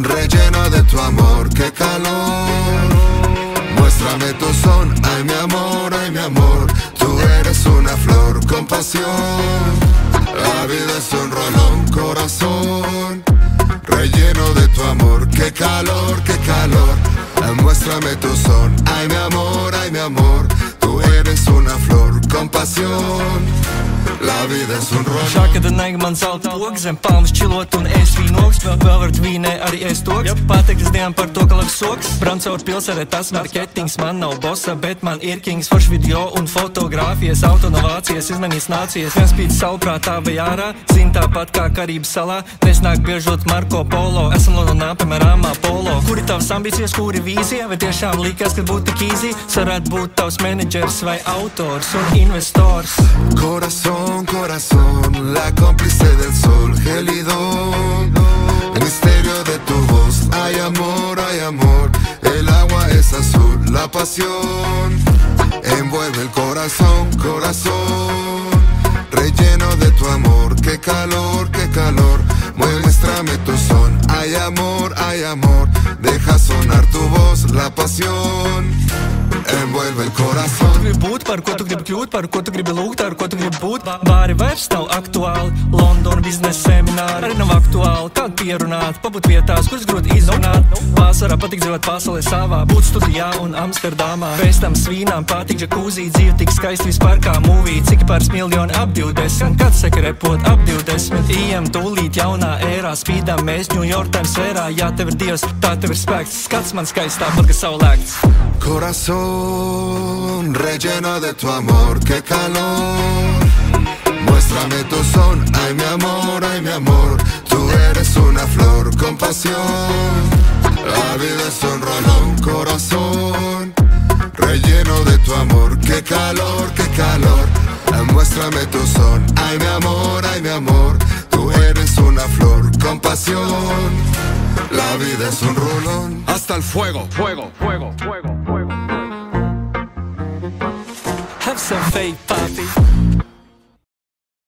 relleno de tu amor, qué calor. Muéstrame tu son, ay mi amor, tú eres una flor con pasión. La vida es un rolón, corazón, relleno de tu amor, qué calor, qué calor. Muéstrame tu son, ay mi amor, tú eres una flor con pasión. La vida es un rolón. Šākada neiga man zelta pogas, zem palmas čilot un ēst vīnogs. Vēl varat vīnē arī ēst toks. Pateiks diem par to, ka labs soks. Brauc caur pilsētē, tas marketings. Man nav bossa, bet man ir kings. Forš video un fotogrāfijas, autonovācijas, izmainīs nācijas. Viens spīd savuprātā vai ārā, zin tāpat kā Karības salā. Nesnāk biežot Marko Polo, esam Londonā, piemēram, Apollo. Kuri tavs ambīcijas, kuri vīzija, vai tiešām likās, ka būtu tik easy? Sarāt būt tavs menedžers vai autors un investors. Corazón, corazón, la cómplice del sol gélido, el misterio de tu voz, hay amor, el agua es azul, la pasión envuelve el corazón, corazón, relleno de tu amor, qué calor, muéstrame tu son, hay amor, deja sonar tu voz, la pasión envuelve el corazón. Tu gribi būt, par ko tu gribi kļūt, par ko tu gribi lūgt, ar ko tu gribi būt. Bāri vairs nav aktuāli, Londona biznesa semināri arī nav aktuāli. Kādu pierunāt, pabūt vietās, kuras grūti izrunāt. Pārsvarā patīk dzīvot pasaulē savā, būt studijā un Amsterdamā. Pēc tam svīnām patīk džakūzī, dzīve tik skaisti vispār kā mūvī. Cik pāris miljoni ap 20, kāds saka repot ap 20. Ejam tūlīt jaunā ērā, spīdām mēs New York Times ērā. Jā, tev ir Dievs, tā tev ir spēks, skats man skaists tāpat, ka saulēkts. Corazón, relleno de tu amor, qué calor. Muéstrame tu son, ay mi amor, tú eres una flor con pasión. La vida es un rolón, corazón, relleno de tu amor, qué calor. Muéstrame tu son, ay mi amor, tú eres una flor con pasión. La vida es un rolón. Hasta el fuego. Have some faith, papi.